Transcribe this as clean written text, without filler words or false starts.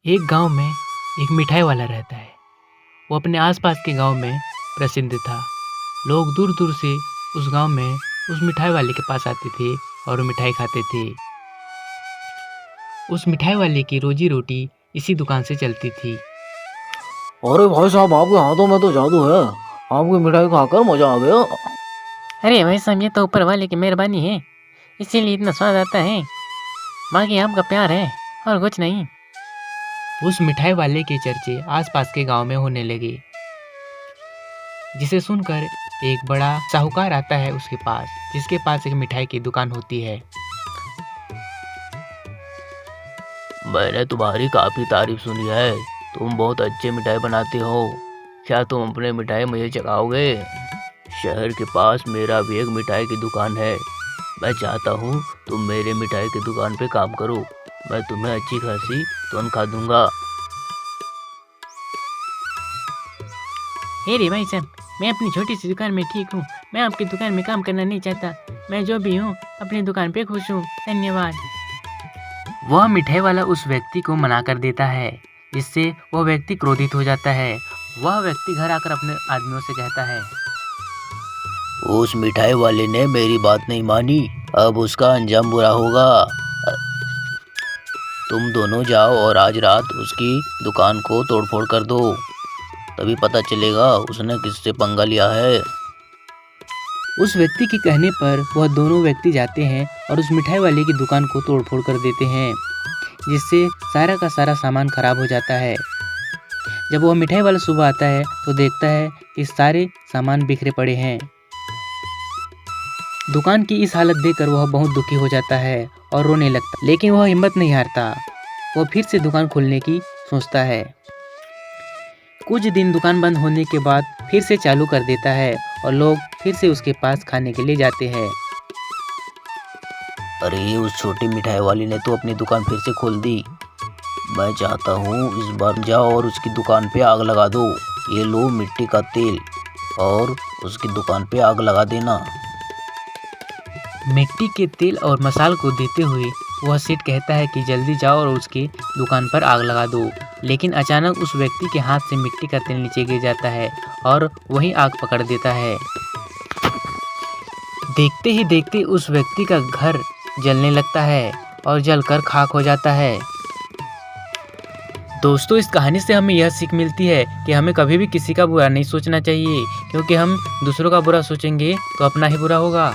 एक गांव में एक मिठाई वाला रहता है। वो अपने आसपास के गांव में प्रसिद्ध था। लोग दूर दूर से उस गांव में उस मिठाई वाले के पास आते थे और वो मिठाई खाते थे। उस मिठाई वाले की रोजी रोटी इसी दुकान से चलती थी। अरे भाई साहब, आपके हाथों में तो जादू है। आपकी मिठाई खाकर मजा आ गया। अरे भाई साहब, ये तो ऊपर वाले की मेहरबानी है, इसीलिए इतना स्वाद आता है। बाकी आपका प्यार है और कुछ नहीं। उस मिठाई वाले के चर्चे आसपास के गांव में होने लगे, जिसे सुनकर एक बड़ा साहूकार आता है उसके पास, जिसके पास एक मिठाई की दुकान होती है। मैंने तुम्हारी काफी तारीफ सुनी है। तुम बहुत अच्छे मिठाई बनाते हो। क्या तुम अपने मिठाई मुझे चखाओगे? शहर के पास मेरा भी एक मिठाई की दुकान है। मैं चाहता हूँ तुम मेरे मिठाई की दुकान पे काम करो। मैं तुम्हें अच्छी खासी तनख्वाह दूंगा। अरे भाई साहब, मैं अपनी छोटी सी दुकान में ठीक हूँ। मैं आपकी दुकान में काम करना नहीं चाहता। मैं जो भी हूँ अपनी दुकान पे खुश हूँ। धन्यवाद। वह मिठाई वाला उस व्यक्ति को मना कर देता है, जिससे वह व्यक्ति क्रोधित हो जाता है। वह व्यक्ति घर आकर अपने आदमियों से कहता है, उस मिठाई वाले ने मेरी बात नहीं मानी। अब उसका अंजाम बुरा होगा। तुम दोनों जाओ और आज रात उसकी दुकान को तोड़फोड़ कर दो। तभी पता चलेगा उसने किससे पंगा लिया है। उस व्यक्ति के कहने पर वह दोनों व्यक्ति जाते हैं और उस मिठाई वाले की दुकान को तोड़फोड़ कर देते हैं, जिससे सारा का सारा सामान खराब हो जाता है। जब वह मिठाई वाला सुबह आता है तो देखता है कि सारे सामान बिखरे पड़े हैं। दुकान की इस हालत देखकर वह बहुत दुखी हो जाता है और रोने लगता, लेकिन वह हिम्मत नहीं हारता। वह फिर से दुकान खोलने की सोचता है। कुछ दिन दुकान बंद होने के बाद फिर से चालू कर देता है और लोग फिर से उसके पास खाने के लिए जाते हैं। अरे, उस छोटी मिठाई वाली ने तो अपनी दुकान फिर से खोल दी। मैं चाहता हूँ इस बार जाओ और उसकी दुकान पे आग लगा दो। ये लो मिट्टी का तेल और उसकी दुकान पे आग लगा देना। मिट्टी के तेल और मसाल को देते हुए वह सेठ कहता है कि जल्दी जाओ और उसकी दुकान पर आग लगा दो। लेकिन अचानक उस व्यक्ति के हाथ से मिट्टी का तेल नीचे गिर जाता है और वहीं आग पकड़ देता है। देखते ही देखते उस व्यक्ति का घर जलने लगता है और जलकर खाक हो जाता है। दोस्तों, इस कहानी से हमें यह सीख मिलती है कि हमें कभी भी किसी का बुरा नहीं सोचना चाहिए, क्योंकि हम दूसरों का बुरा सोचेंगे तो अपना ही बुरा होगा।